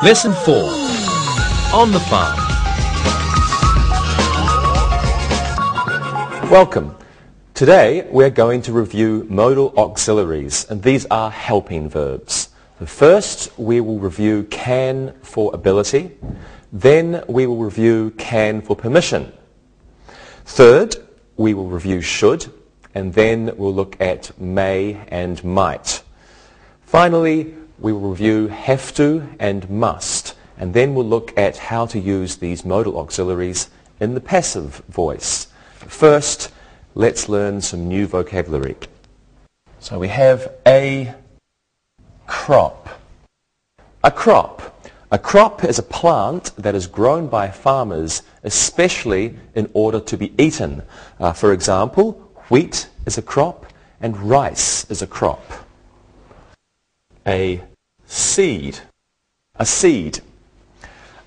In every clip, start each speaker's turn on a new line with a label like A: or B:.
A: Lesson 4. On the farm. Welcome. Today we're going to review modal auxiliaries, and these are helping verbs. First we will review can for ability, then we will review can for permission. Third, we will review should, and then we'll look at may and might. Finally, we will review have to and must, and then we'll look at how to use these modal auxiliaries in the passive voice. First, let's learn some new vocabulary. So we have a crop. A crop. A crop is a plant that is grown by farmers, especially in order to be eaten. For example, wheat is a crop and rice is a crop. A seed. A seed.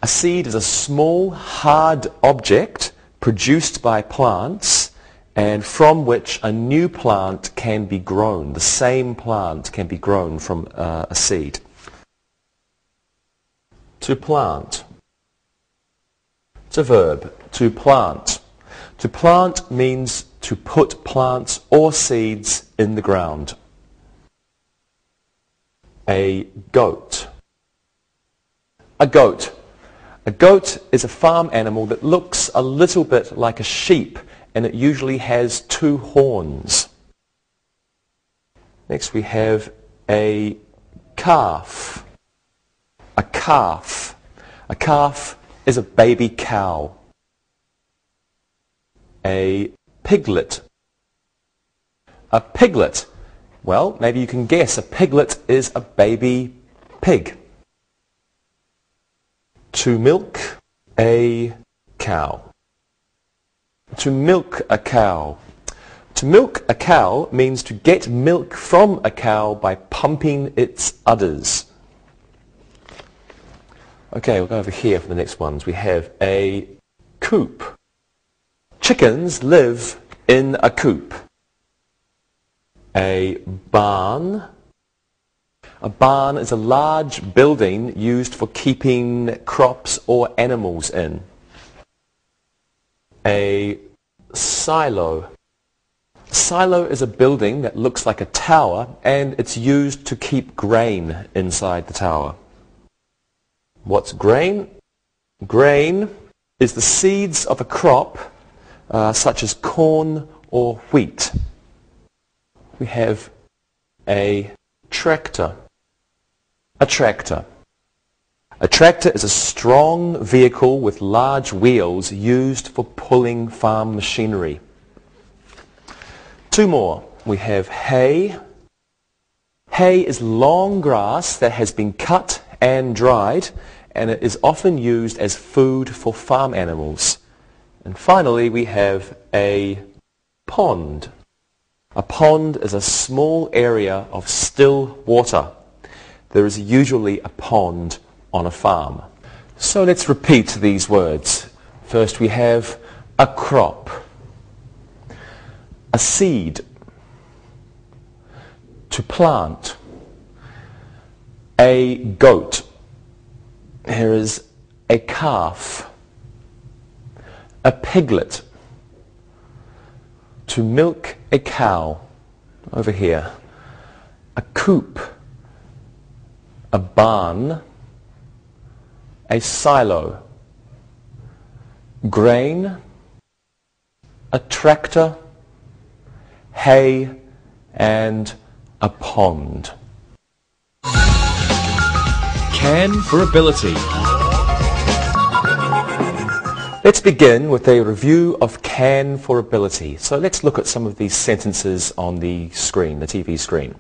A: A seed is a small, hard object produced by plants and from which a new plant can be grown. The same plant can be grown from a seed. To plant. It's a verb. To plant. To plant means to put plants or seeds in the ground. A goat. A goat. A goat is a farm animal that looks a little bit like a sheep, and it usually has 2 horns. Next we have a calf. A calf. A calf is a baby cow. A piglet. A piglet. Well, maybe you can guess. A piglet is a baby pig. To milk a cow. To milk a cow. To milk a cow means to get milk from a cow by pumping its udders. Okay, we'll go over here for the next ones. We have a coop. Chickens live in a coop. A barn. A barn is a large building used for keeping crops or animals in. A silo. A silo is a building that looks like a tower, and it's used to keep grain inside the tower. What's grain? Grain is the seeds of a crop such as corn or wheat. We have a tractor. A tractor. A tractor is a strong vehicle with large wheels used for pulling farm machinery. 2 more. We have hay. Hay is long grass that has been cut and dried, and it is often used as food for farm animals. And finally we have a pond. A pond is a small area of still water. There is usually a pond on a farm. So let's repeat these words. First we have a crop, a seed, to plant, a goat. Here is a calf, a piglet, to milk a cow, over here, a coop, a barn, a silo, grain, a tractor, hay, and a pond. Can for ability. Let's begin with a review of can for ability. So let's look at some of these sentences on the screen, the TV screen.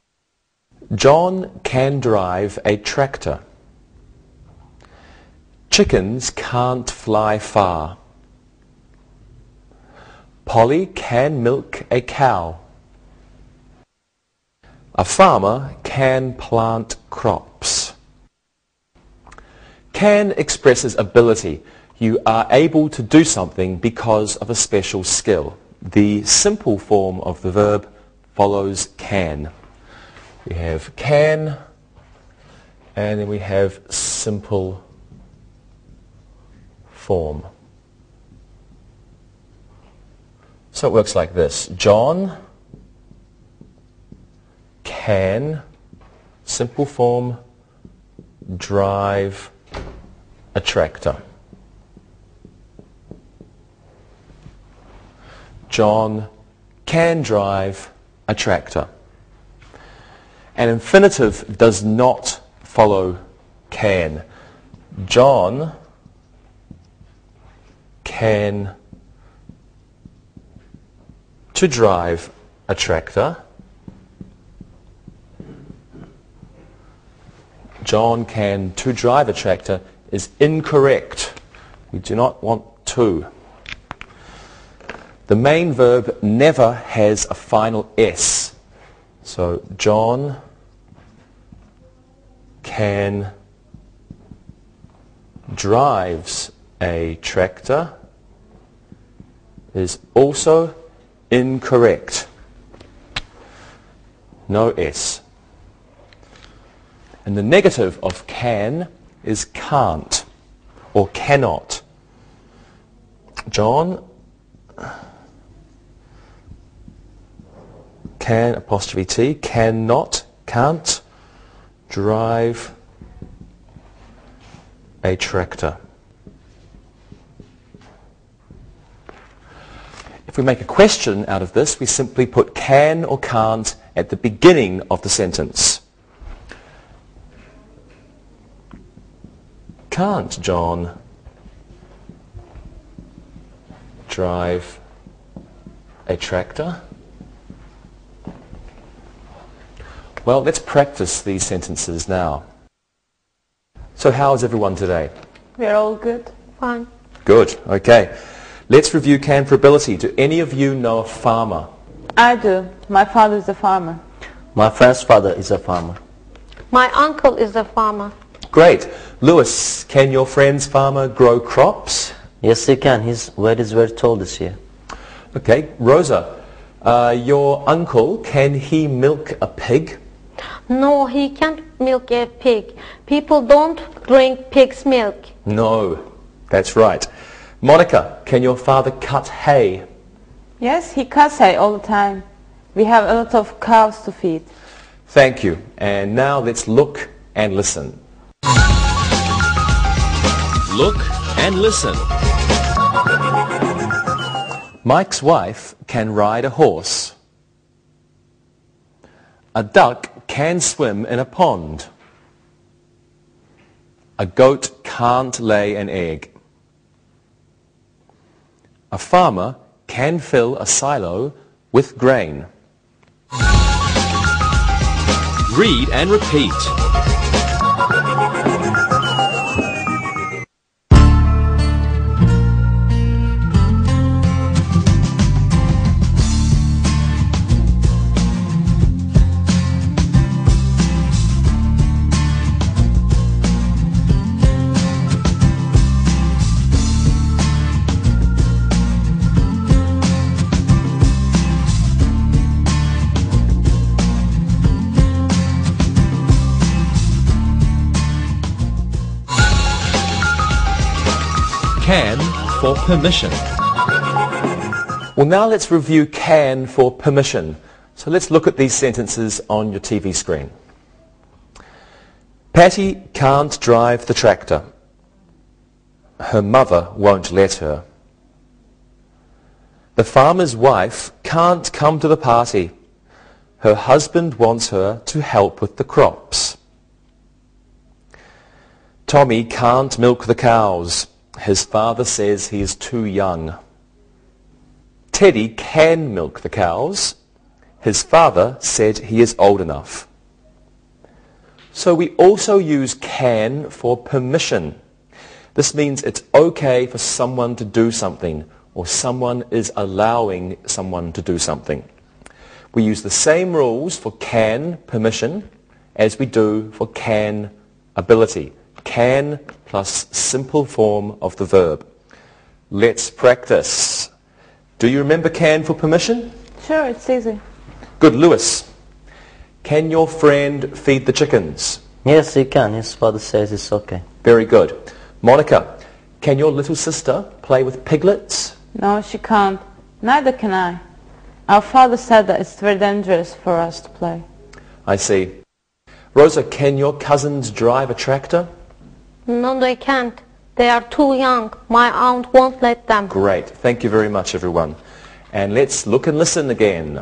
A: John can drive a tractor. Chickens can't fly far. Polly can milk a cow. A farmer can plant crops. Can expresses ability. You are able to do something because of a special skill. The simple form of the verb follows can. We have can, and then we have simple form. So it works like this. John can, simple form, drive a tractor. John can drive a tractor. An infinitive does not follow can. John can to drive a tractor. John can to drive a tractor is incorrect. We do not want to. The main verb never has a final S. So John can drives a tractor is also incorrect. No S. And the negative of can is can't or cannot. John can, apostrophe T, cannot, can't drive a tractor. If we make a question out of this, we simply put can or can't at the beginning of the sentence. Can't John drive a tractor? Well, let's practice these sentences now. So how is everyone today?
B: We're all good. Fine.
A: Good, okay. Let's review can for ability. Do any of you know a farmer?
B: I do. My father is a farmer.
C: My friend's father is a farmer.
D: My uncle is a farmer.
A: Great. Lewis, can your friend's farmer grow crops?
C: Yes, he can. His weight is very tall this year.
A: Okay. Rosa, your uncle, can he milk a pig?
D: No, he can't milk a pig. People don't drink pig's milk.
A: No, that's right. Monica, can your father cut hay?
B: Yes, he cuts hay all the time. We have a lot of cows to feed.
A: Thank you. And now let's look and listen. Look and listen. Mike's wife can ride a horse. A duck can swim in a pond. A goat can't lay an egg. A farmer can fill a silo with grain. Read and repeat. Can for permission. Well, now let's review can for permission. So let's look at these sentences on your TV screen. Patty can't drive the tractor. Her mother won't let her. The farmer's wife can't come to the party. Her husband wants her to help with the crops. Tommy can't milk the cows. His father says he is too young. Teddy can milk the cows. His father said he is old enough. So we also use can for permission. This means it's okay for someone to do something, or someone is allowing someone to do something. We use the same rules for can, permission, as we do for can, ability. Can plus simple form of the verb. Let's practice. Do you remember can for permission?
B: Sure, it's easy.
A: Good. Lewis, can your friend feed the chickens?
C: Yes, he can. His father says it's okay.
A: Very good. Monica, Can your little sister play with piglets?
B: No, she can't. Neither can I. Our father said that it's very dangerous for us to play.
A: I see. Rosa, can your cousins drive a tractor?
D: No, they can't. They are too young. My aunt won't let them.
A: Great. Thank you very much, everyone. And let's look and listen again.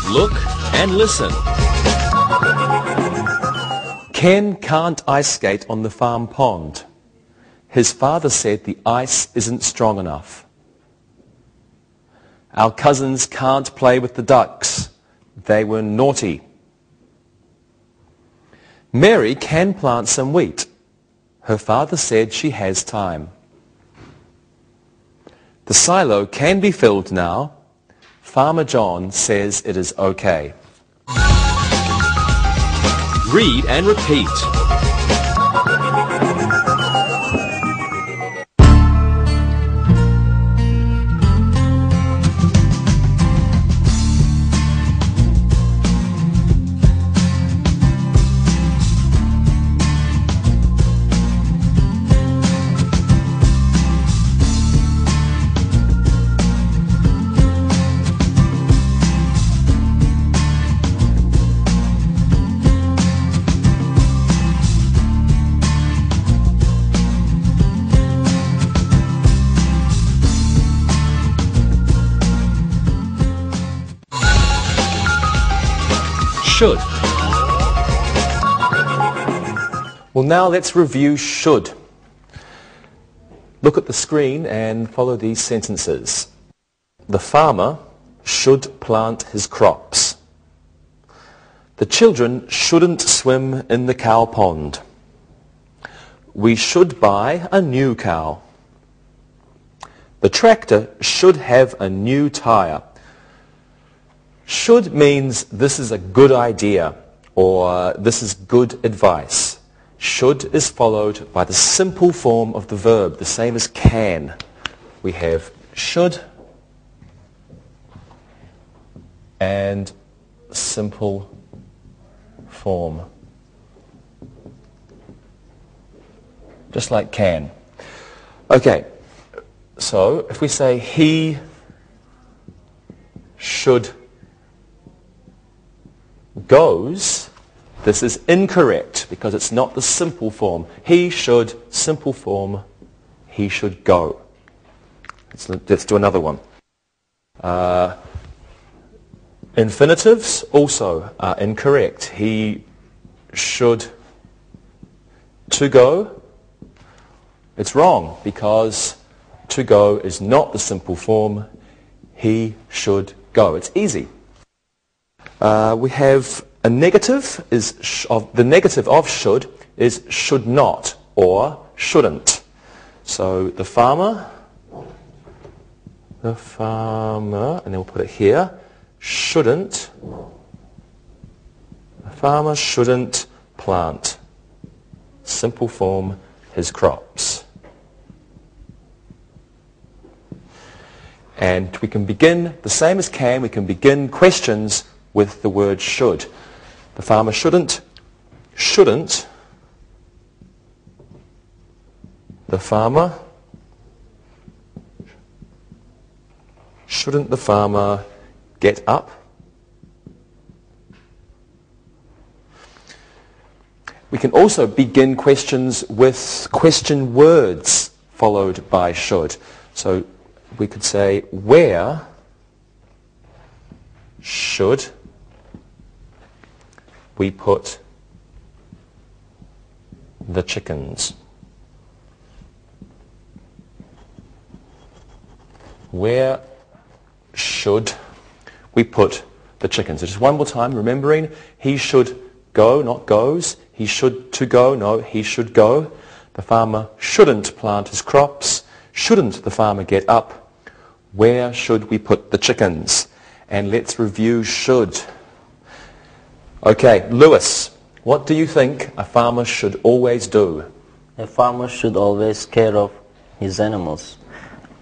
E: Look and listen.
A: Ken can't ice skate on the farm pond. His father said the ice isn't strong enough. Our cousins can't play with the ducks. They were naughty. Mary can plant some wheat. Her father said she has time. The silo can be filled now. Farmer John says it is okay.
E: Read and repeat. Should.
A: Well, now let's review should. Look at the screen and follow these sentences. The farmer should plant his crops. The children shouldn't swim in the cow pond. We should buy a new cow. The tractor should have a new tire. Should means this is a good idea or this is good advice. Should is followed by the simple form of the verb, the same as can. We have should and simple form. Just like can. Okay, so if we say he should goes, this is incorrect because it's not the simple form. He should, simple form, he should go. Let's do another one. Infinitives also are incorrect. He should to go. It's wrong because to go is not the simple form. He should go. It's easy. We have a negative the negative of should is should not or shouldn't. So the farmer, and then we'll put it here, shouldn't, the farmer shouldn't plant, simple form, his crops. And we can begin, the same as can, we can begin questions with the word should. The farmer shouldn't, the farmer, shouldn't the farmer get up? We can also begin questions with question words followed by should. So we could say, where should we put the chickens? Where should we put the chickens? So just one more time, remembering he should go, not goes. He should to go, no, he should go. The farmer shouldn't plant his crops. Shouldn't the farmer get up? Where should we put the chickens? And let's review should. Okay, Lewis, what do you think a farmer should always do?
C: A farmer should always care of his animals.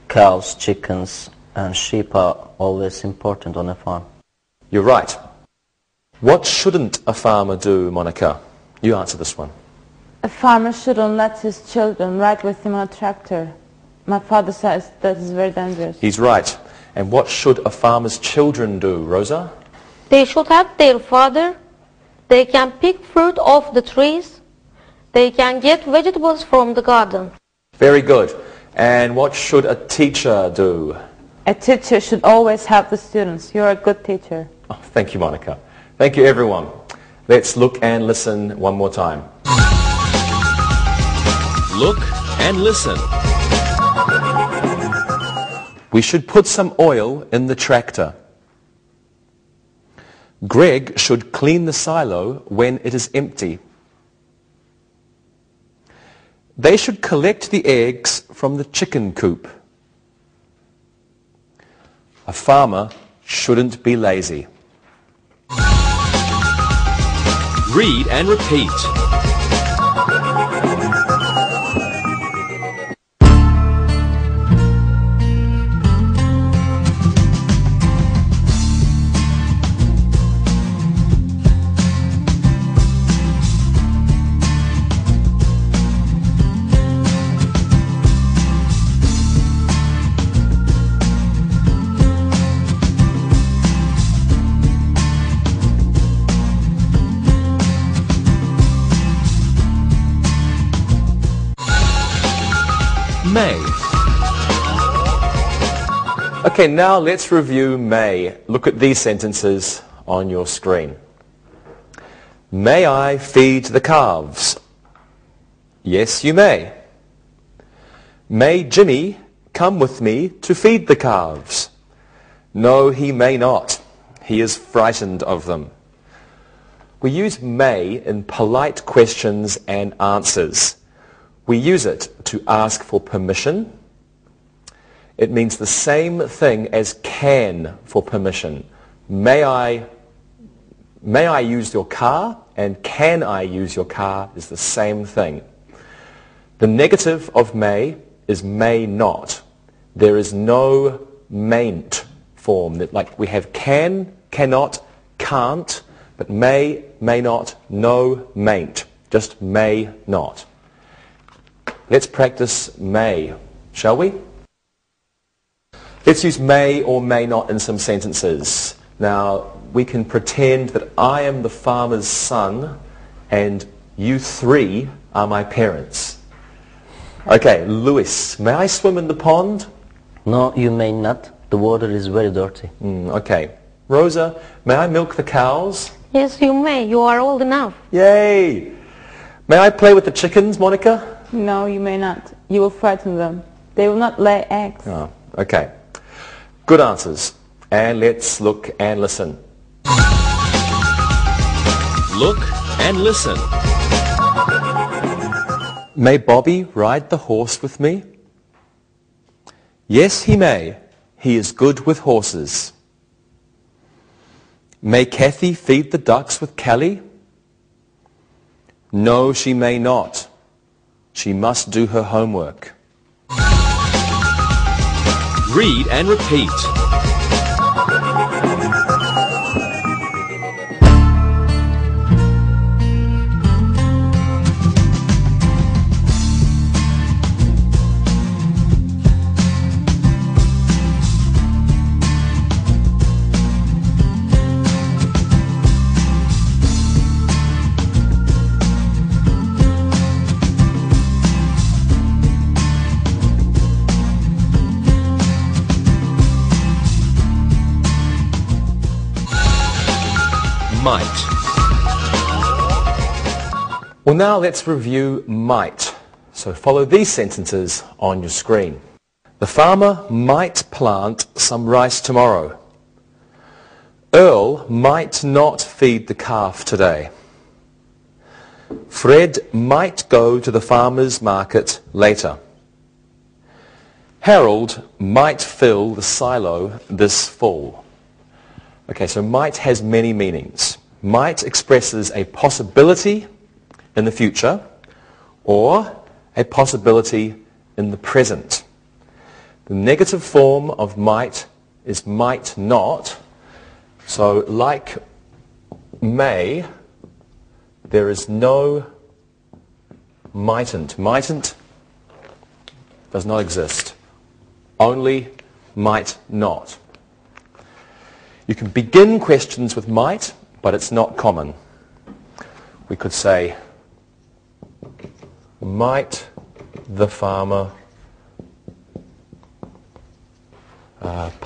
C: Cows, chickens, and sheep are always important on a farm.
A: You're right. What shouldn't a farmer do, Monica? You answer this one.
B: A farmer shouldn't let his children ride with him on a tractor. My father says that is very dangerous.
A: He's right. And what should a farmer's children do, Rosa?
D: They should help their father. They can pick fruit off the trees. They can get vegetables from the garden.
A: Very good. And what should a teacher do?
B: A teacher should always help the students. You're a good teacher.
A: Oh, thank you, Monica. Thank you, everyone. Let's look and listen one more time.
E: Look and listen.
A: We should put some oil in the tractor. Greg should clean the silo when it is empty. They should collect the eggs from the chicken coop. A farmer shouldn't be lazy.
E: Read and repeat. May.
A: Okay, now let's review may. Look at these sentences on your screen. May I feed the calves? Yes, you may. May Jimmy come with me to feed the calves? No, he may not. He is frightened of them. We use may in polite questions and answers. We use it to ask for permission. It means the same thing as can for permission. May I use your car? And can I use your car is the same thing. The negative of may is may not. There is no mayn't form. Like we have can, cannot, can't, but may, may not, no, mayn't. Just may not. Let's practice may, shall we? Let's use may or may not in some sentences. Now, we can pretend that I am the farmer's son and you three are my parents. Okay, Louis, may I swim in the pond?
C: No, you may not. The water is very dirty.
A: Okay. Rosa, may I milk the cows?
D: Yes, you may. You are old enough.
A: Yay! May I play with the chickens, Monica?
B: No, you may not. You will frighten them. They will not lay eggs.
A: Oh, okay. Good answers. And let's look and listen.
E: Look and listen.
A: May Bobby ride the horse with me? Yes, he may. He is good with horses. May Kathy feed the ducks with Kelly? No, she may not. She must do her homework.
E: Read and repeat. Might.
A: Well, now let's review might. So follow these sentences on your screen. The farmer might plant some rice tomorrow. Earl might not feed the calf today. Fred might go to the farmer's market later. Harold might fill the silo this fall. Okay, so might has many meanings. Might expresses a possibility in the future or a possibility in the present. The negative form of might is might not. So like may, there is no mightn't. Mightn't does not exist. Only might not. You can begin questions with might, but it's not common. We could say, might the farmer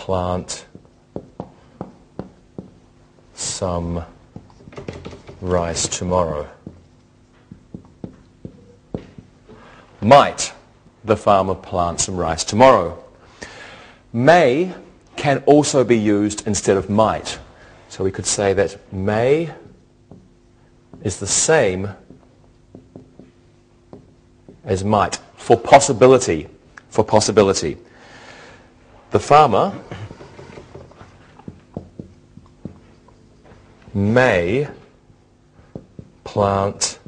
A: plant some rice tomorrow? Might the farmer plant some rice tomorrow? May can also be used instead of might. So we could say that may is the same as might for possibility. For possibility. The farmer may plant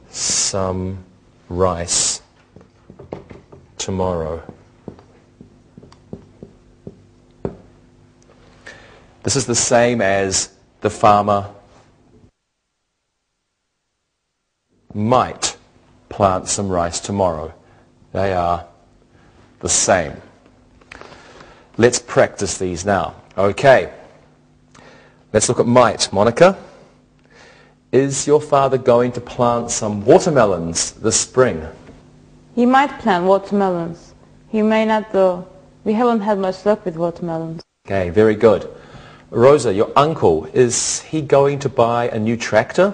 A: some rice tomorrow. This is the same as the farmer might plant some rice tomorrow. They are the same. Let's practice these now. Okay. Let's look at might. Monica, is your father going to plant some watermelons this spring?
B: He might plant watermelons. He may not though. We haven't had much luck with watermelons.
A: Okay, very good. Rosa, your uncle, is he going to buy a new tractor?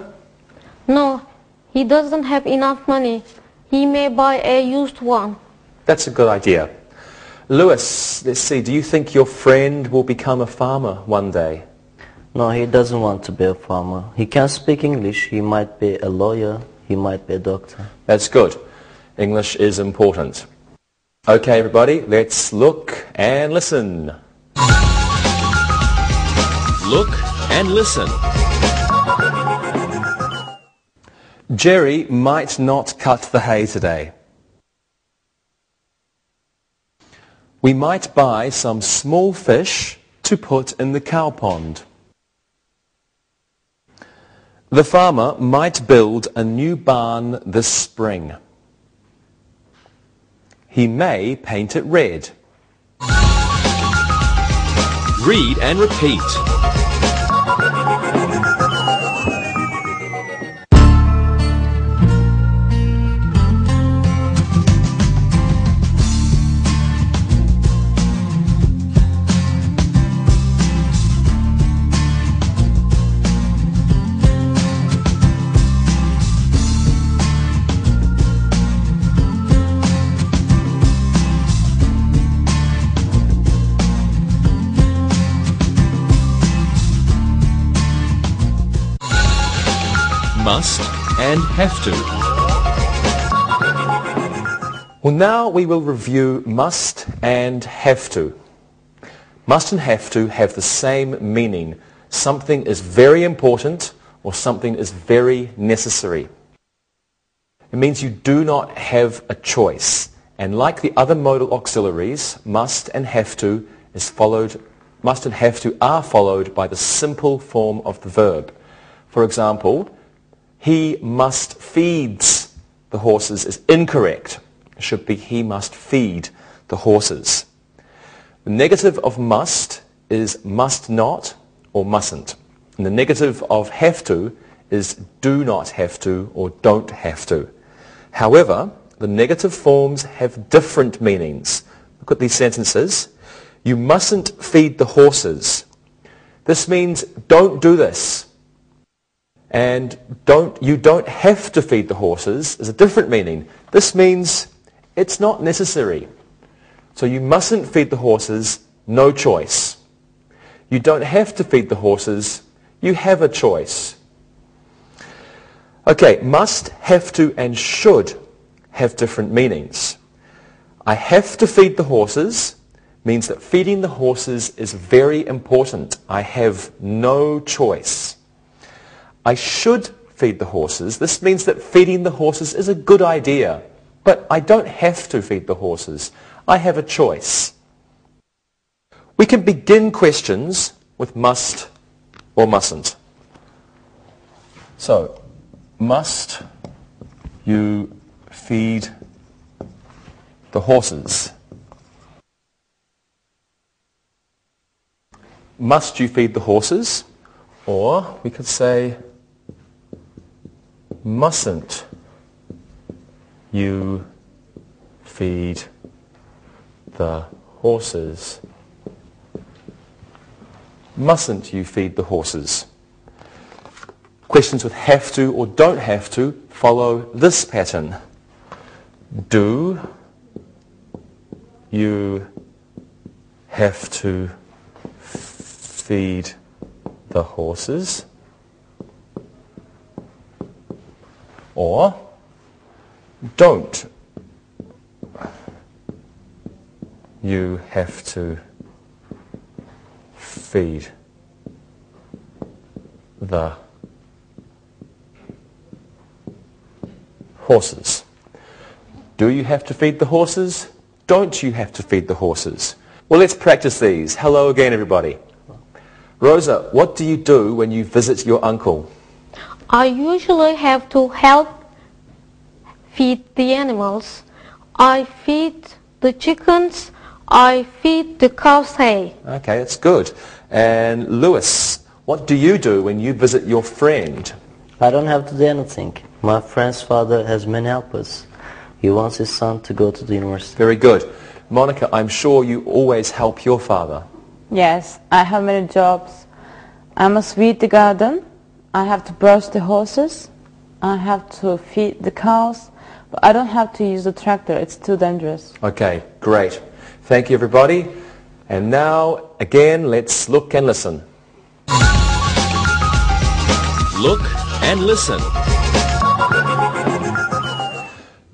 D: No, he doesn't have enough money. He may buy a used one.
A: That's a good idea. Lewis, let's see, do you think your friend will become a farmer one day?
C: No, he doesn't want to be a farmer. He can speak English. He might be a lawyer. He might be a doctor.
A: That's good. English is important. Okay, everybody, let's look and listen.
E: Look and listen.
A: Jerry might not cut the hay today. We might buy some small fish to put in the cow pond. The farmer might build a new barn this spring. He may paint it red.
E: Read and repeat. Must and have to.
A: Well, now we will review must and have to. Must and have to have the same meaning. Something is very important or something is very necessary. It means you do not have a choice. And like the other modal auxiliaries, must and have to are followed by the simple form of the verb. For example, he must feeds the horses is incorrect. It should be he must feed the horses. The negative of must is must not or mustn't. And the negative of have to is do not have to or don't have to. However, the negative forms have different meanings. Look at these sentences. You mustn't feed the horses. This means don't do this. And you don't have to feed the horses is a different meaning. This means it's not necessary. So you mustn't feed the horses, no choice. You don't have to feed the horses, you have a choice. Okay, must, have to, and should have different meanings. I have to feed the horses means that feeding the horses is very important. I have no choice. I should feed the horses. This means that feeding the horses is a good idea, but I don't have to feed the horses. I have a choice. We can begin questions with must or mustn't. So, must you feed the horses? Must you feed the horses? Or we could say, mustn't you feed the horses? Mustn't you feed the horses? Questions with have to or don't have to follow this pattern. Do you have to feed the horses? Or don't you have to feed the horses? Do you have to feed the horses? Don't you have to feed the horses? Well, let's practice these. Hello again, everybody. Rosa, what do you do when you visit your uncle?
D: I usually have to help feed the animals. I feed the chickens. I feed the cows hay.
A: Okay, that's good. And Lewis, what do you do when you visit your friend?
C: I don't have to do anything. My friend's father has many helpers. He wants his son to go to the university.
A: Very good. Monica, I'm sure you always help your father.
B: Yes, I have many jobs. I must weed the garden. I have to brush the horses. I have to feed the cows. But I don't have to use the tractor. It's too dangerous.
A: Okay, great. Thank you, everybody. And now, again, let's look and listen.
E: Look and listen.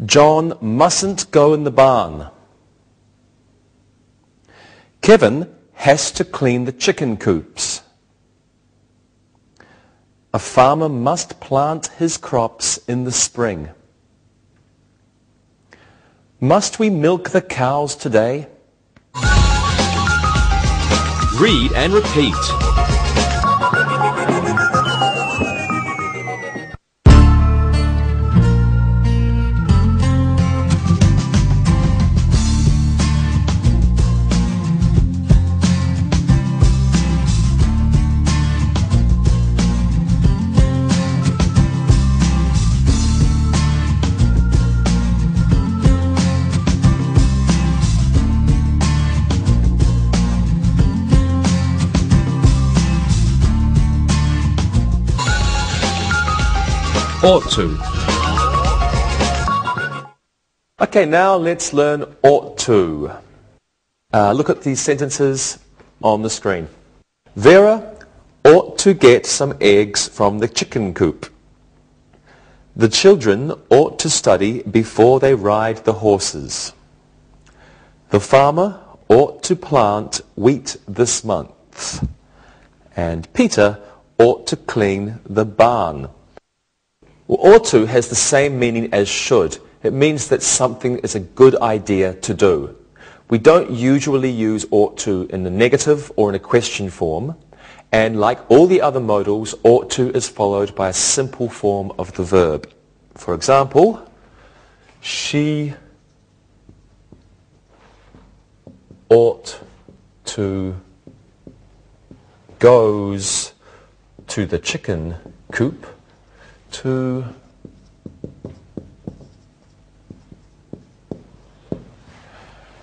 A: John mustn't go in the barn. Kevin has to clean the chicken coops. A farmer must plant his crops in the spring. Must we milk the cows today?
E: Read and repeat. Ought to.
A: Okay, now let's learn ought to. Look at these sentences on the screen. Vera ought to get some eggs from the chicken coop. The children ought to study before they ride the horses. The farmer ought to plant wheat this month. And Peter ought to clean the barn. Well, ought to has the same meaning as should. It means that something is a good idea to do. We don't usually use ought to in the negative or in a question form. And like all the other modals, ought to is followed by a simple form of the verb. For example, she ought to goes to the chicken coop to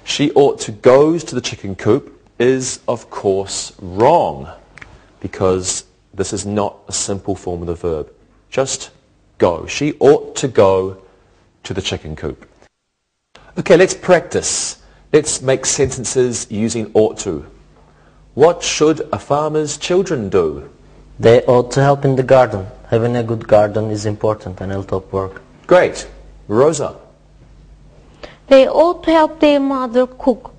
A: she ought to goes to the chicken coop is of course wrong because this is not a simple form of the verb. Just go. She ought to go to the chicken coop. Okay, let's practice. Let's make sentences using ought to. What should a farmer's children do?
C: They ought to help in the garden. Having a good garden is important and it'll help work.
A: Great. Rosa?
D: They ought to help their mother cook.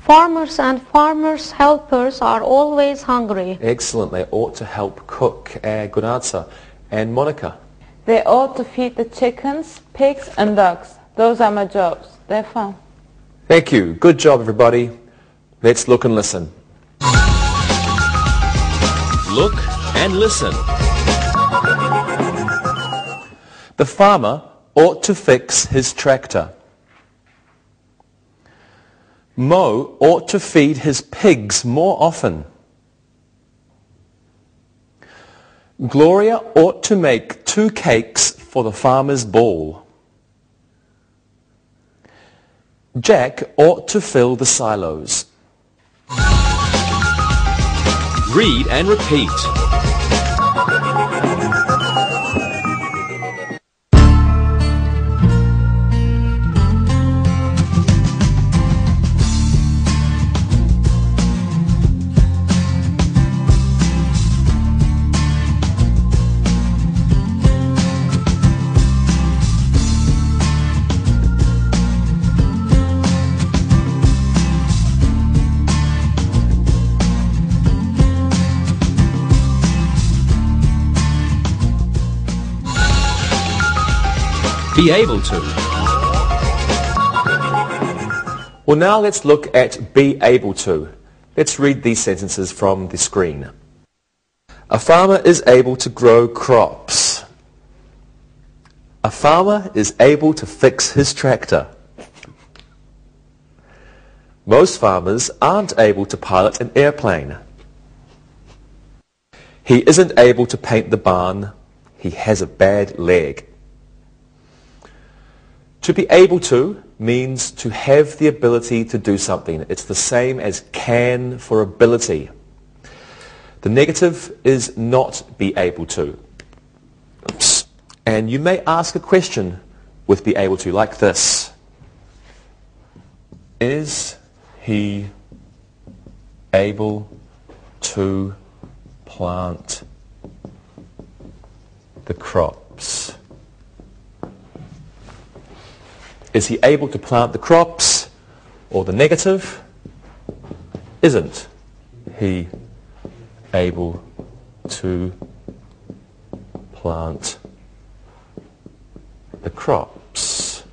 D: Farmers and farmers' helpers are always hungry.
A: Excellent. They ought to help cook. Good answer. And Monica?
B: They ought to feed the chickens, pigs and dogs. Those are my jobs. They're fun.
A: Thank you. Good job, everybody. Let's look and listen.
E: Look and listen.
A: The farmer ought to fix his tractor. Mo ought to feed his pigs more often. Gloria ought to make 2 cakes for the farmer's ball. Jack ought to fill the silos.
E: Read and repeat. Be able to.
A: Well, now let's look at be able to. Let's read these sentences from the screen. A farmer is able to grow crops. A farmer is able to fix his tractor. Most farmers aren't able to pilot an airplane. He isn't able to paint the barn. He has a bad leg. To be able to means to have the ability to do something. It's the same as can for ability. The negative is not be able to. Oops. And you may ask a question with be able to like this. Is he able to plant the crops? Is he able to plant the crops? Or the negative, isn't he able to plant the crops?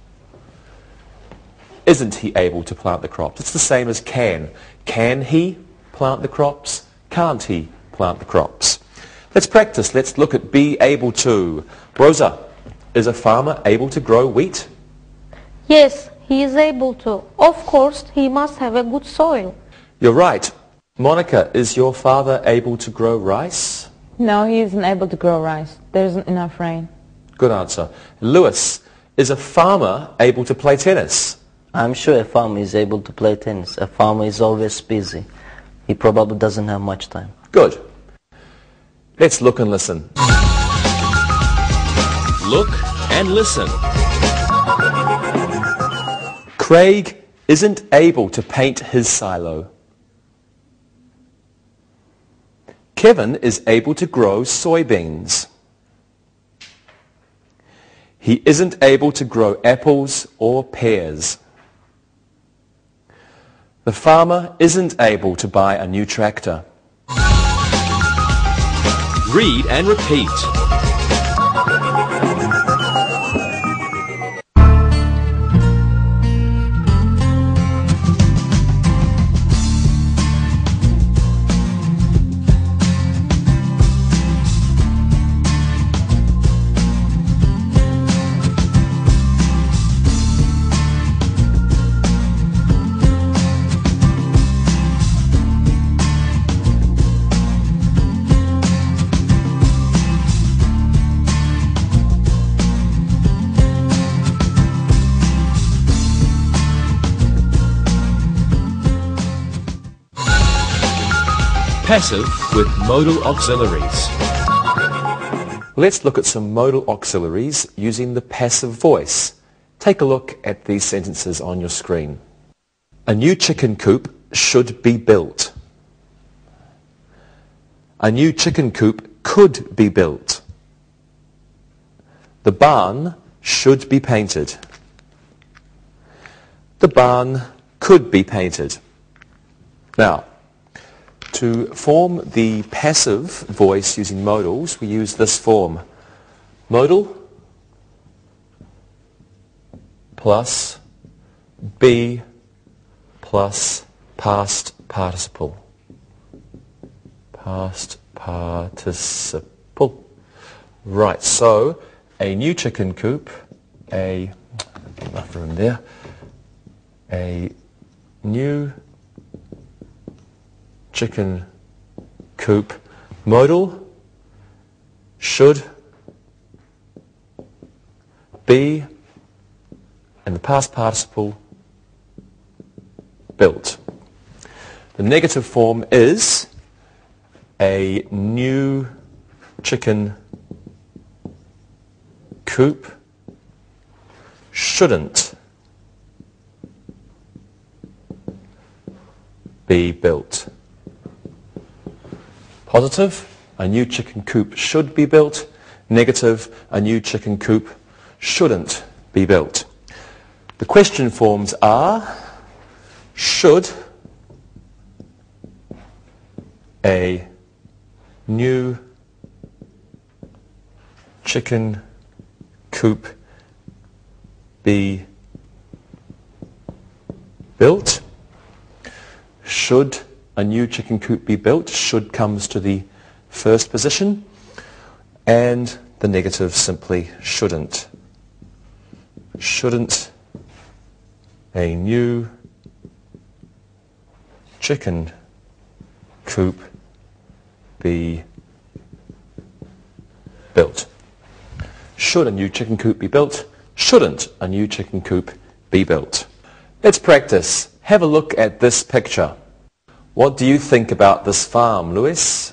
A: Isn't he able to plant the crops? It's the same as can. Can he plant the crops? Can't he plant the crops? Let's practice. Let's look at be able to. Rosa, is a farmer able to grow wheat?
D: Yes, he is able to. Of course, he must have a good soil.
A: You're right. Monica, is your father able to grow rice?
B: No, he isn't able to grow rice. There isn't enough rain.
A: Good answer. Lewis, is a farmer able to play tennis?
C: I'm sure a farmer is able to play tennis. A farmer is always busy. He probably doesn't have much time.
A: Good. Let's look and listen.
E: Look and listen.
A: Craig isn't able to paint his silo. Kevin is able to grow soybeans. He isn't able to grow apples or pears. The farmer isn't able to buy a new tractor.
E: Read and repeat. Passive with modal auxiliaries.
A: Let's look at some modal auxiliaries using the passive voice. Take a look at these sentences on your screen. A new chicken coop should be built. A new chicken coop could be built. The barn should be painted. The barn could be painted. Now, to form the passive voice using modals, we use this form. Modal plus be plus past participle. Past participle. Right, so a new chicken coop enough room there, a new chicken coop. Modal should be, in the past participle, built. The negative form is a new chicken coop shouldn't be built. Positive, a new chicken coop should be built. Negative, a new chicken coop shouldn't be built. The question forms are: should a new chicken coop be built? Should a new chicken coop be built? Should comes to the first position, and the negative simply shouldn't. Shouldn't a new chicken coop be built? Should a new chicken coop be built? Shouldn't a new chicken coop be built? Let's practice. Have a look at this picture. What do you think about this farm, Lewis?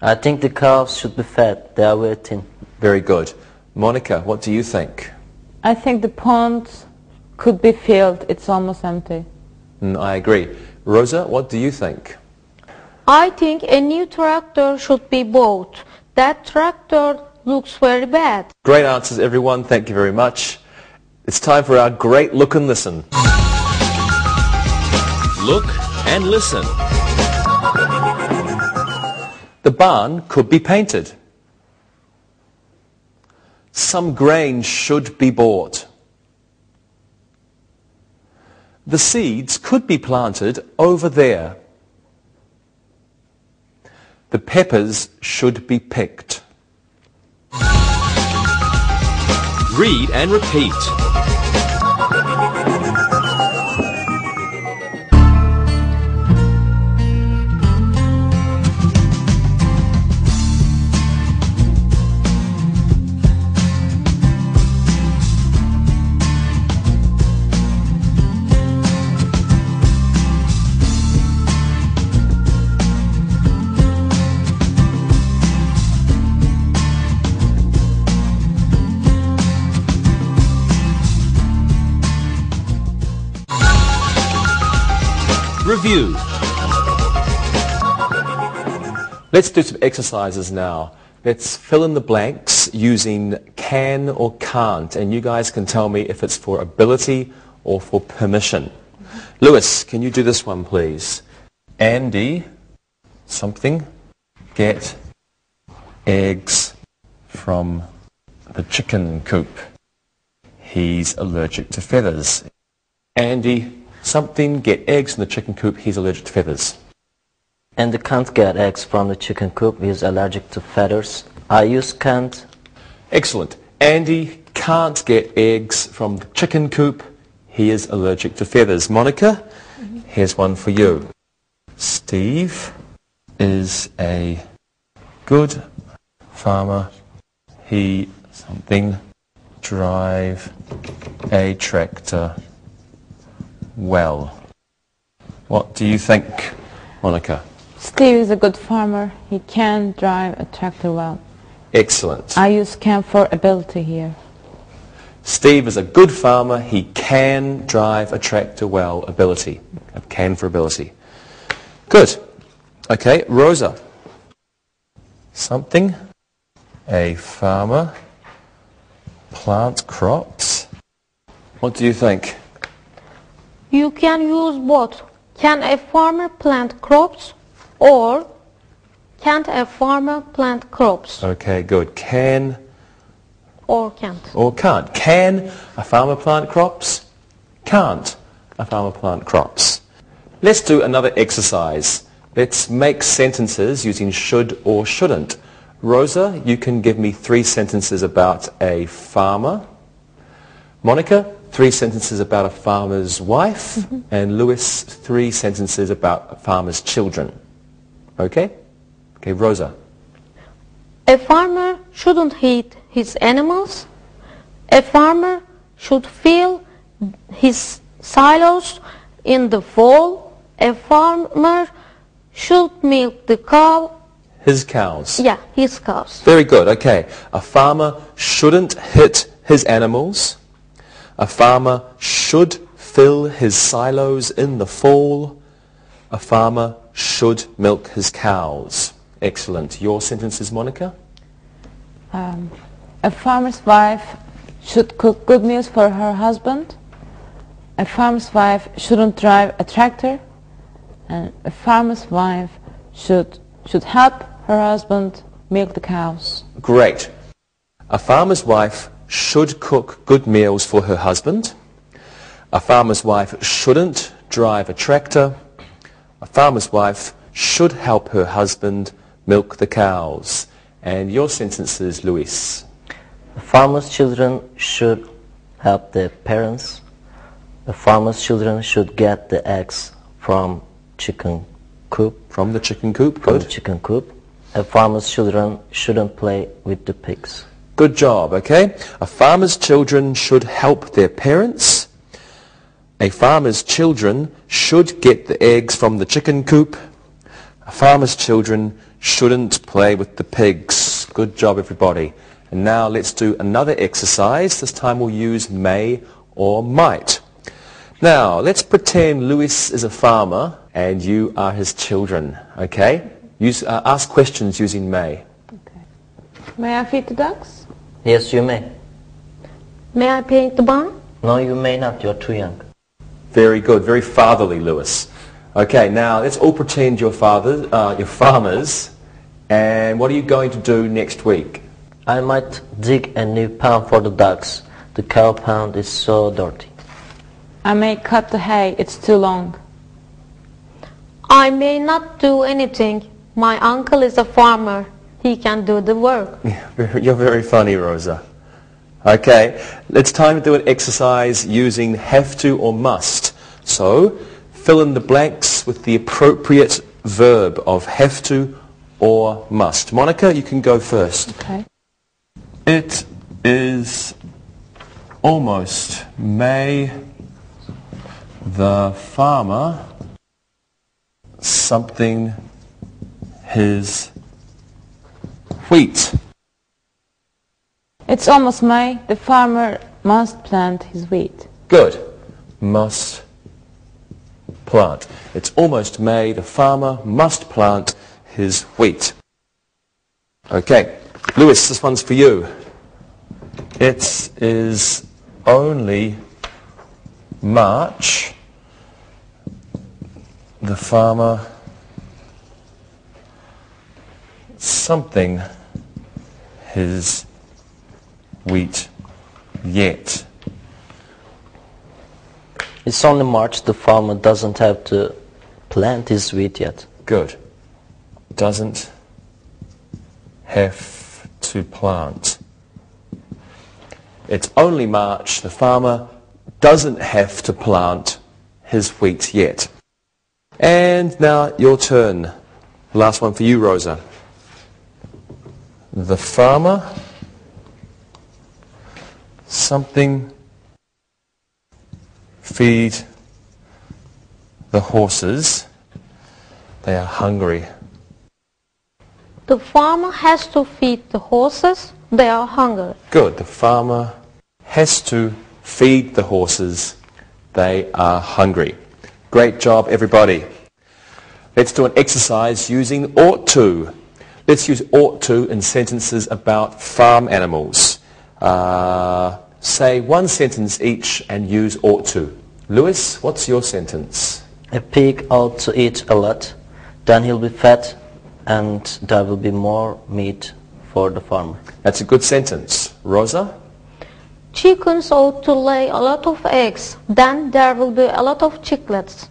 C: I think the cows should be fed. They are very thin.
A: Very good. Monica, what do you think?
B: I think the pond could be filled. It's almost empty.
A: I agree. Rosa, what do you think?
D: I think a new tractor should be bought. That tractor looks very bad.
A: Great answers, everyone. Thank you very much. It's time for our great look and listen.
E: Look and listen.
A: The barn could be painted. Some grain should be bought. The seeds could be planted over there. The peppers should be picked.
E: Read and repeat. Review.
A: Let's do some exercises now. Let's fill in the blanks using can or can't, and you guys can tell me if it's for ability or for permission. Lewis, can you do this one, please? Andy, something, get eggs from the chicken coop. He's allergic to feathers. Andy, something, get eggs from the chicken coop. He's allergic to feathers.
C: And they can't get eggs from the chicken coop. He's allergic to feathers. I use can't.
A: Excellent. Andy can't get eggs from the chicken coop. He is allergic to feathers. Monica, here's one for you. Steve is a good farmer. He something drive a tractor well. What do you think, Monica?
B: Steve is a good farmer. He can drive a tractor well.
A: Excellent.
B: I use can for ability here.
A: Steve is a good farmer. He can drive a tractor well. Ability. Can for ability. Good. Okay, Rosa. Something. A farmer. Plant crops. What do you think?
D: You can use both. Can a farmer plant crops or can't a farmer plant crops?
A: Okay, good. Can
D: Or can't.
A: or can't. Can a farmer plant crops? Can't a farmer plant crops? Let's do another exercise. Let's make sentences using should or shouldn't. Rosa, you can give me 3 sentences about a farmer. Monica, 3 sentences about a farmer's wife, and Lewis, 3 sentences about a farmer's children. Okay? Okay, Rosa.
D: A farmer shouldn't hate his animals. A farmer should fill his silos in the fall. A farmer should milk the cow.
A: His cows.
D: Yeah, his cows.
A: Very good, okay. A farmer shouldn't hit his animals. A farmer should fill his silos in the fall. A farmer should milk his cows. Excellent. Your sentences, Monica?
B: A farmer's wife should cook good meals for her husband. A farmer's wife shouldn't drive a tractor. And a farmer's wife should help her husband milk the cows.
A: Great. A farmer's wife should cook good meals for her husband. A farmer's wife shouldn't drive a tractor. A farmer's wife should help her husband milk the cows. And your sentences, Luis.
C: The farmer's children should help their parents. The farmer's children should get the eggs from chicken coop.
A: From the chicken coop.
C: From
A: Good.
C: the chicken coop. A farmer's children shouldn't play with the pigs.
A: Good job, okay? A farmer's children should help their parents. A farmer's children should get the eggs from the chicken coop. A farmer's children shouldn't play with the pigs. Good job, everybody. And now let's do another exercise. This time we'll use may or might. Now, let's pretend Lewis is a farmer and you are his children, okay? Ask questions using may.
B: Okay. May I feed the ducks?
C: Yes, you may.
D: May I paint the barn?
C: No, you may not. You're too young.
A: Very good, very fatherly, Lewis. Okay, now let's all pretend you're farmers, and what are you going to do next week?
C: I might dig a new pound for the ducks. The cow pound is so dirty.
B: I may cut the hay, it's too long.
D: I may not do anything. My uncle is a farmer. He can do the work.
A: You're very funny, Rosa. Okay, it's time to do an exercise using have to or must. So, fill in the blanks with the appropriate verb of have to or must. Monica, you can go first.
B: Okay.
A: It is almost May the farmer something his wheat.
B: It's almost May. The farmer must plant his wheat.
A: Good. Must plant. It's almost May. The farmer must plant his wheat. Okay. Lewis, this one's for you. It is only March. The farmer something his wheat yet.
C: It's only March. The farmer doesn't have to plant his wheat yet.
A: Good. Doesn't have to plant. It's only March. The farmer doesn't have to plant his wheat yet. And now your turn. Last one for you, Rosa. The farmer something feed the horses. They are hungry.
D: The farmer has to feed the horses. They are hungry.
A: Good. The farmer has to feed the horses. They are hungry. Great job, everybody. Let's do an exercise using ought to. Let's use ought to in sentences about farm animals. Say one sentence each and use ought to. Lewis, what's your sentence?
C: A pig ought to eat a lot, then he'll be fat and there will be more meat for the farmer.
A: That's a good sentence. Rosa?
D: Chickens ought to lay a lot of eggs. Then there will be a lot of chicklets.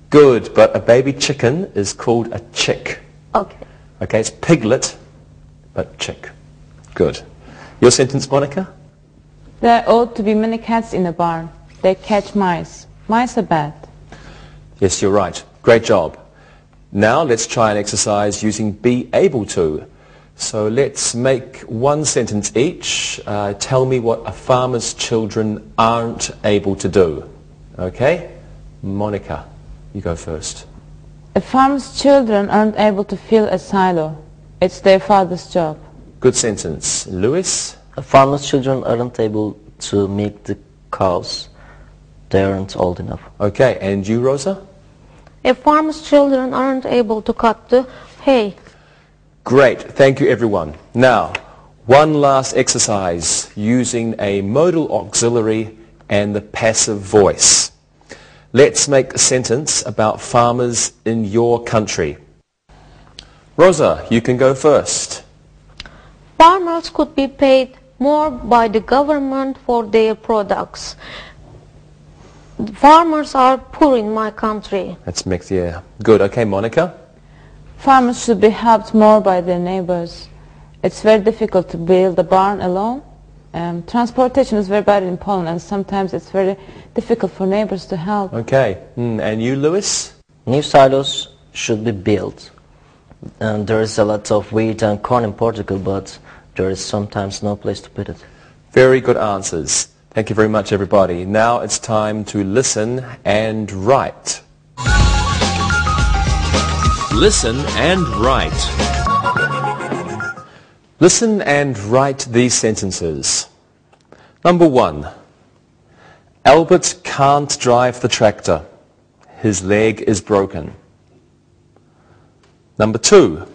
A: Good, but a baby chicken is called a chick.
D: Okay.
A: Okay, it's piglet, but chick. Good. Your sentence, Monica?
B: There ought to be many cats in the barn. They catch mice. Mice are bad.
A: Yes, you're right. Great job. Now let's try an exercise using be able to. So let's make one sentence each. Tell me what a farmer's children aren't able to do. Okay? Monica, you go first.
B: A farmer's children aren't able to fill a silo. It's their father's job.
A: Good sentence. Lewis?
C: Farmers' children aren't able to milk the cows. They aren't old enough.
A: Okay, and you, Rosa?
D: A farmer's children aren't able to cut the hay.
A: Great, thank you everyone. Now, one last exercise using a modal auxiliary and the passive voice. Let's make a sentence about farmers in your country. Rosa, you can go first.
D: Farmers could be paid more by the government for their products. Farmers are poor in my country.
A: That's mixed, yeah. Good, okay, Monica?
B: Farmers should be helped more by their neighbors. It's very difficult to build a barn alone. Transportation is very bad in Poland, and sometimes it's very difficult for neighbors to help.
A: Okay, and you, Lewis?
C: New silos should be built. And there is a lot of wheat and corn in Portugal, but there is sometimes no place to put it.
A: Very good answers. Thank you very much, everybody. Now it's time to listen and write.
E: Listen and write.
A: Listen and write these sentences. Number 1. Albert can't drive the tractor. His leg is broken. Number 2.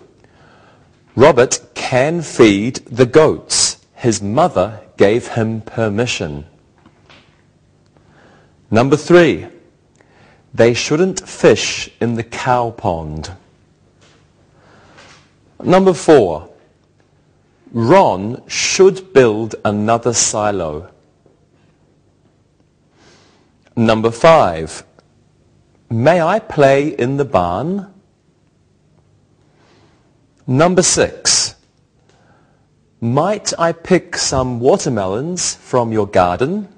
A: Robert can feed the goats. His mother gave him permission. Number 3. They shouldn't fish in the cow pond. Number 4. Ron should build another silo. Number 5. May I play in the barn? Number 6. Might I pick some watermelons from your garden?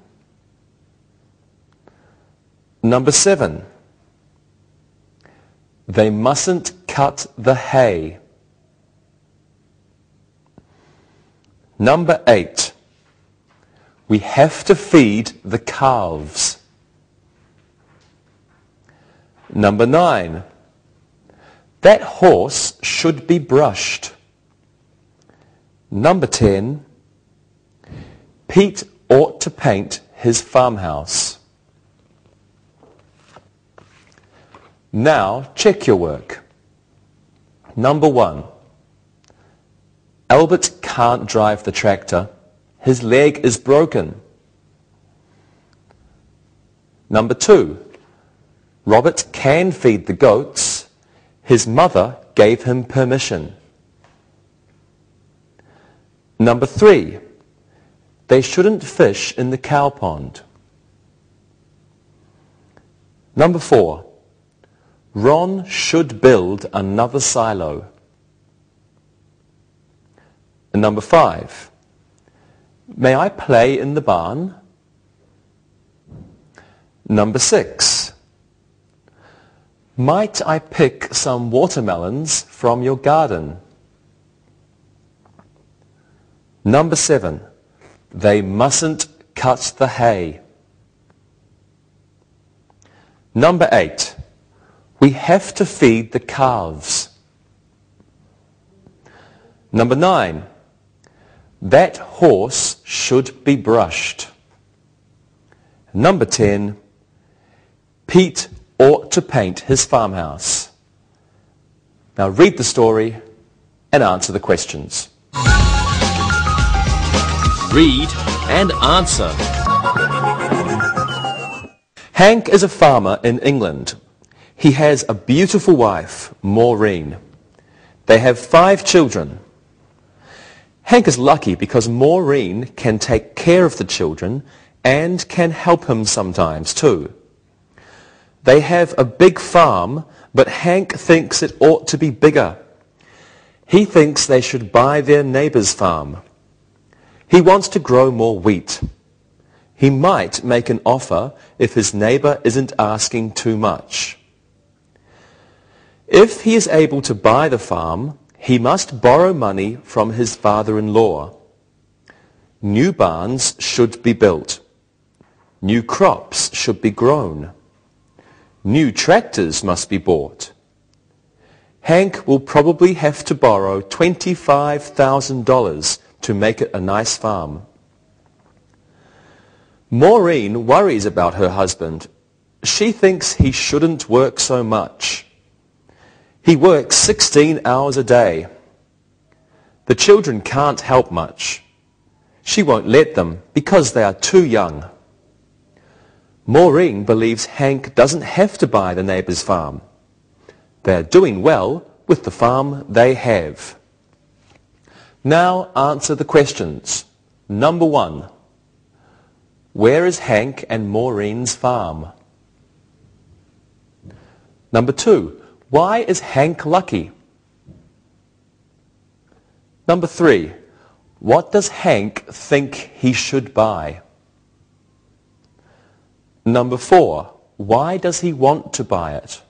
A: Number 7. They mustn't cut the hay. Number 8. We have to feed the calves. Number 9. That horse should be brushed. Number 10. Pete ought to paint his farmhouse. Now check your work. Number 1. Albert can't drive the tractor. His leg is broken. Number 2. Robert can feed the goats. His mother gave him permission. Number 3. They shouldn't fish in the cow pond. Number 4. Ron should build another silo. And number 5. May I play in the barn? Number 6. Might I pick some watermelons from your garden? Number 7. They mustn't cut the hay. Number 8. We have to feed the calves. Number 9. That horse should be brushed. Number 10. Pete ought to paint his farmhouse. Now read the story and answer the questions.
E: Read and answer.
A: Hank is a farmer in England. He has a beautiful wife, Maureen. They have 5 children. Hank is lucky because Maureen can take care of the children and can help him sometimes too. They have a big farm, but Hank thinks it ought to be bigger. He thinks they should buy their neighbor's farm. He wants to grow more wheat. He might make an offer if his neighbour isn't asking too much. If he is able to buy the farm, he must borrow money from his father-in-law. New barns should be built. New crops should be grown. New tractors must be bought. Hank will probably have to borrow $25,000 to make it a nice farm. Maureen worries about her husband. She thinks he shouldn't work so much. He works 16 hours a day. The children can't help much. She won't let them because they are too young. Maureen believes Hank doesn't have to buy the neighbour's farm. They're doing well with the farm they have. Now answer the questions. Number 1. Where is Hank and Maureen's farm? Number 2. Why is Hank lucky? Number 3. What does Hank think he should buy? Number 4. Why does he want to buy it?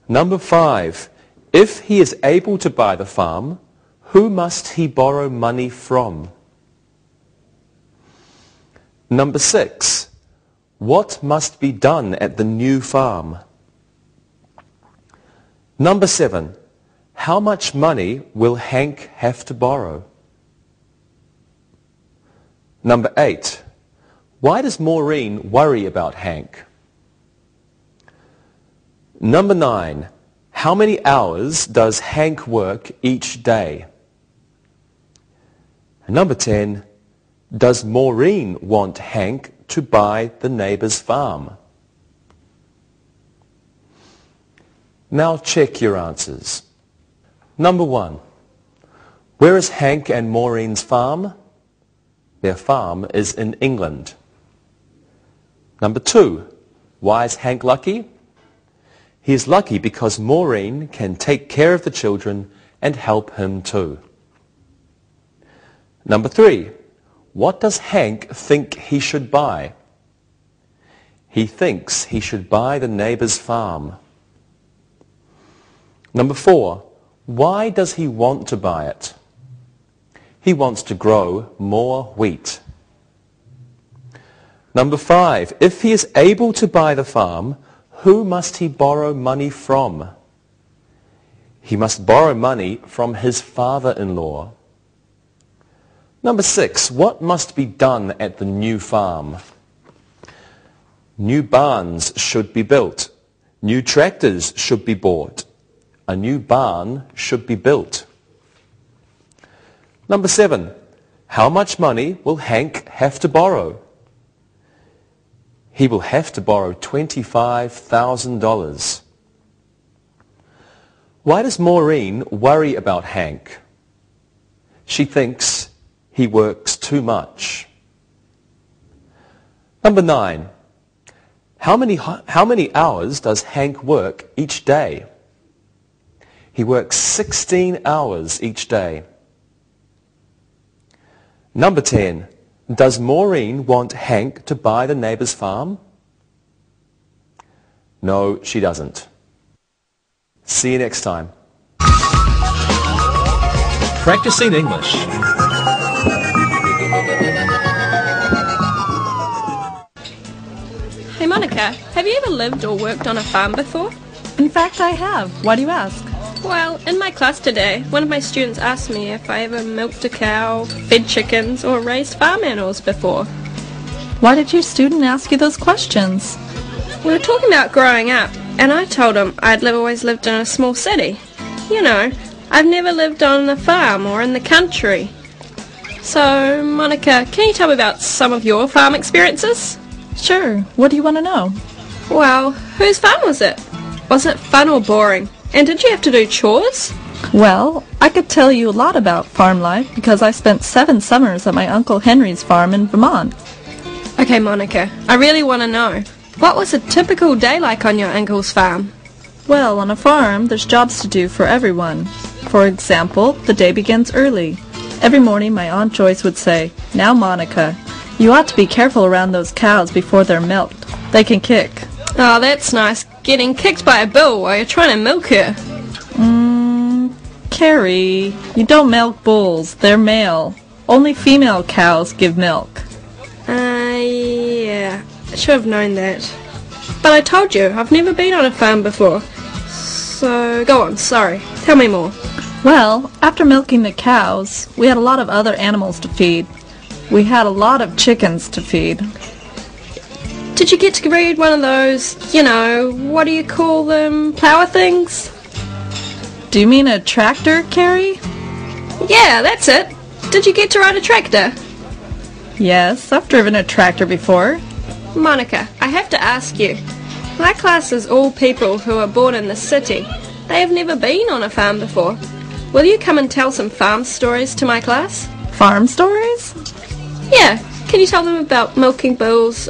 A: Number 5. If he is able to buy the farm, who must he borrow money from? Number 6. What must be done at the new farm? Number 7. How much money will Hank have to borrow? Number 8. Why does Maureen worry about Hank? Number 9. How many hours does Hank work each day? Number 10. Does Maureen want Hank to buy the neighbour's farm? Now check your answers. Number 1. Where is Hank and Maureen's farm? Their farm is in England. Number 2. Why is Hank lucky? He is lucky because Maureen can take care of the children and help him too. Number 3. What does Hank think he should buy? He thinks he should buy the neighbour's farm. Number 4. Why does he want to buy it? He wants to grow more wheat. Number 5. If he is able to buy the farm, who must he borrow money from? He must borrow money from his father-in-law. Number 6. What must be done at the new farm? New barns should be built. New tractors should be bought. A new barn should be built. Number 7. How much money will Hank have to borrow? He will have to borrow $25,000. Why does Maureen worry about Hank? She thinks he works too much. Number 9. How many hours does Hank work each day? He works 16 hours each day. Number 10. Does Maureen want Hank to buy the neighbour's farm? No, she doesn't. See you next time.
E: Practicing English.
F: Hey Monica, have you ever lived or worked on a farm before?
G: In fact, I have. Why do you ask?
F: Well, in my class today, one of my students asked me if I ever milked a cow, fed chickens, or raised farm animals before.
G: Why did your student ask you those questions?
F: We were talking about growing up, and I told him I'd always lived in a small city. You know, I've never lived on a farm or in the country. So, Monica, can you tell me about some of your farm experiences?
G: Sure. What do you want to know?
F: Well, whose farm was it? Was it fun or boring? And did you have to do chores?
G: Well, I could tell you a lot about farm life because I spent 7 summers at my Uncle Henry's farm in Vermont.
F: Okay, Monica, I really want to know. What was a typical day like on your uncle's farm?
G: Well, on a farm, there's jobs to do for everyone. For example, the day begins early. Every morning my Aunt Joyce would say, "Now, Monica, you ought to be careful around those cows before they're milked. They can kick."
F: Oh, that's nice. Getting kicked by a bull while you're trying to milk her.
G: Carrie, you don't milk bulls. They're male. Only female cows give milk.
F: Yeah. I should have known that. But I told you, I've never been on a farm before. So, go on, sorry. Tell me more.
G: Well, after milking the cows, we had a lot of other animals to feed. We had a lot of chickens to feed.
F: Did you get to read one of those, what do you call them, plower things?
G: Do you mean a tractor, Carrie?
F: Yeah, that's it. Did you get to ride a tractor?
G: Yes, I've driven a tractor before.
F: Monica, I have to ask you. My class is all people who are born in the city. They have never been on a farm before. Will you come and tell some farm stories to my class?
G: Farm stories?
F: Yeah. Can you tell them about milking bulls,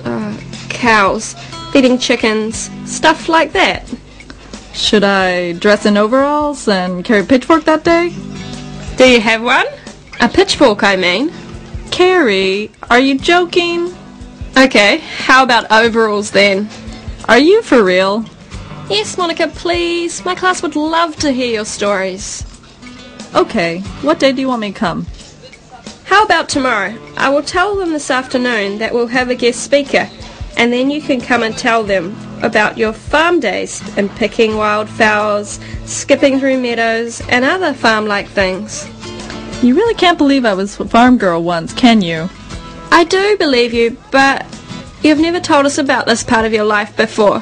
F: cows, feeding chickens, stuff like that?
G: Should I dress in overalls and carry a pitchfork that day?
F: Do you have one? A pitchfork, I mean.
G: Carrie, are you joking?
F: Okay, how about overalls then?
G: Are you for real?
F: Yes, Monica, please. My class would love to hear your stories.
G: Okay, what day do you want me to come?
F: How about tomorrow? I will tell them this afternoon that we'll have a guest speaker, and then you can come and tell them about your farm days and picking wildflowers, skipping through meadows, and other farm-like things.
G: You really can't believe I was a farm girl once, can you?
F: I do believe you, but you've never told us about this part of your life before.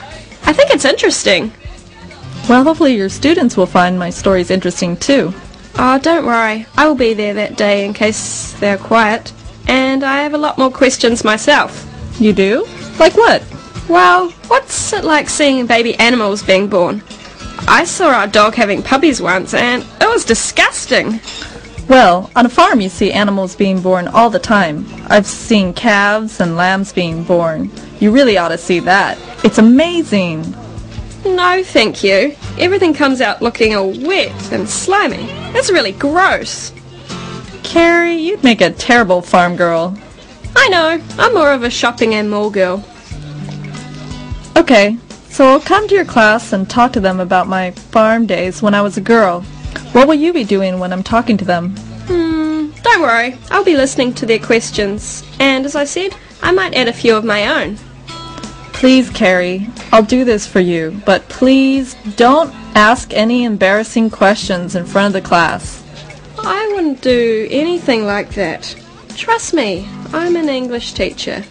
F: I think it's interesting.
G: Well, hopefully your students will find my stories interesting too.
F: Oh, don't worry. I will be there that day in case they're quiet. And I have a lot more questions myself.
G: You do? Like what?
F: Well, what's it like seeing baby animals being born? I saw our dog having puppies once and it was disgusting.
G: Well, on a farm you see animals being born all the time. I've seen calves and lambs being born. You really ought to see that. It's amazing.
F: No, thank you. Everything comes out looking all wet and slimy. That's really gross.
G: Carrie, you'd make a terrible farm girl.
F: I know. I'm more of a shopping and mall girl.
G: Okay, so I'll come to your class and talk to them about my farm days when I was a girl. What will you be doing when I'm talking to them?
F: Don't worry. I'll be listening to their questions. And as I said, I might add a few of my own.
G: Please, Carrie, I'll do this for you, but please don't ask any embarrassing questions in front of the class.
F: I wouldn't do anything like that. Trust me, I'm an English teacher.